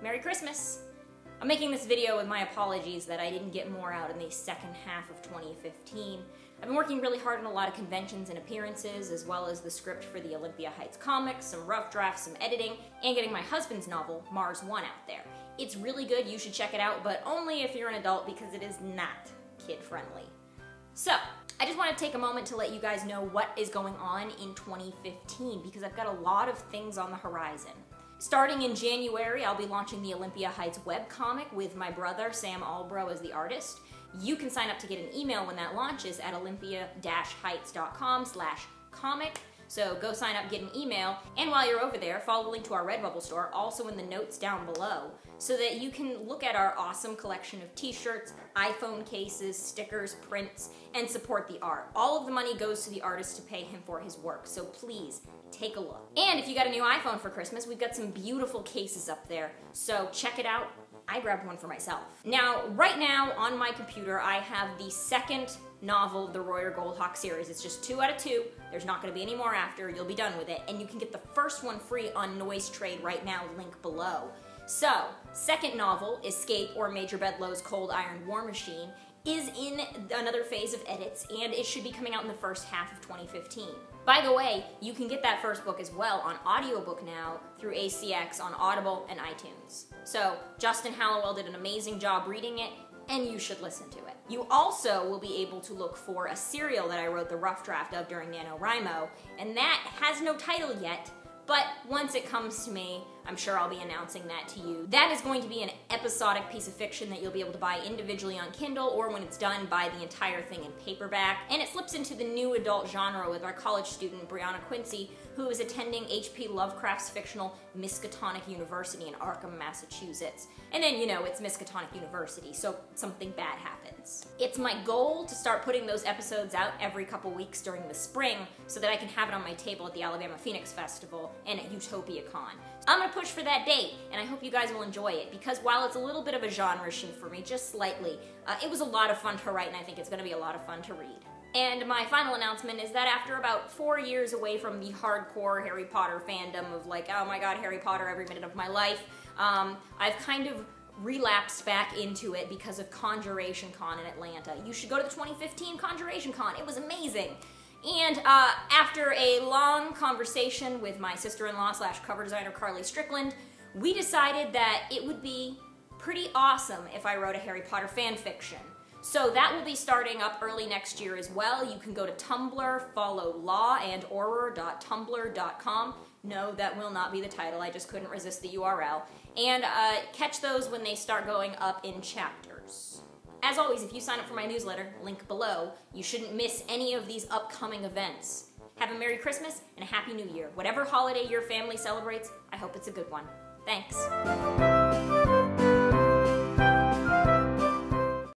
Merry Christmas! I'm making this video with my apologies that I didn't get more out in the second half of 2015. I've been working really hard on a lot of conventions and appearances, as well as the script for the Olympia Heights comics, some rough drafts, some editing, and getting my husband's novel, Mars One, out there. It's really good, you should check it out, but only if you're an adult because it is not kid-friendly. So, I just want to take a moment to let you guys know what is going on in 2015, because I've got a lot of things on the horizon. Starting in January, I'll be launching the Olympia Heights webcomic with my brother, Sam Albro, as the artist. You can sign up to get an email when that launches at olympia-heights.com/comic. So go sign up, get an email, and while you're over there, follow the link to our Redbubble store, also in the notes down below, so that you can look at our awesome collection of t-shirts, iPhone cases, stickers, prints, and support the art. All of the money goes to the artist to pay him for his work, so please take a look. And if you got a new iPhone for Christmas, we've got some beautiful cases up there, so check it out. I grabbed one for myself. Now, right now on my computer, I have the second novel of the Royer Goldhawk series. It's just 2 out of 2. There's not gonna be any more after. You'll be done with it. And you can get the first one free on Noise Trade right now, link below. So, second novel, Escape or Major Bedlow's Cold Iron War Machine, is in another phase of edits, and it should be coming out in the first half of 2015. By the way, you can get that first book as well on audiobook now through ACX on Audible and iTunes. So, Justin Hallowell did an amazing job reading it, and you should listen to it. You also will be able to look for a serial that I wrote the rough draft of during NaNoWriMo, and that has no title yet, but once it comes to me, I'm sure I'll be announcing that to you. That is going to be an episodic piece of fiction that you'll be able to buy individually on Kindle, or when it's done, buy the entire thing in paperback. And it slips into the new adult genre with our college student, Brianna Quincy, who is attending H.P. Lovecraft's fictional Miskatonic University in Arkham, Massachusetts. And then, you know, it's Miskatonic University, so something bad happens. It's my goal to start putting those episodes out every couple weeks during the spring so that I can have it on my table at the Alabama Phoenix Festival and at UtopiaCon. I'm gonna push for that date, and I hope you guys will enjoy it, because while it's a little bit of a genre shift for me, just slightly, it was a lot of fun to write, and I think it's gonna be a lot of fun to read. And my final announcement is that after about 4 years away from the hardcore Harry Potter fandom of like, oh my god, Harry Potter every minute of my life, I've kind of relapsed back into it because of Conjuration Con in Atlanta. You should go to the 2015 Conjuration Con, it was amazing. And after a long conversation with my sister-in-law / cover designer Carly Strickland, we decided that it would be pretty awesome if I wrote a Harry Potter fan fiction. So that will be starting up early next year as well. You can go to Tumblr, follow lawandorror.tumblr.com. No, that will not be the title, I just couldn't resist the URL. And catch those when they start going up in chapters. As always, if you sign up for my newsletter, link below, you shouldn't miss any of these upcoming events. Have a Merry Christmas and a Happy New Year. Whatever holiday your family celebrates, I hope it's a good one. Thanks.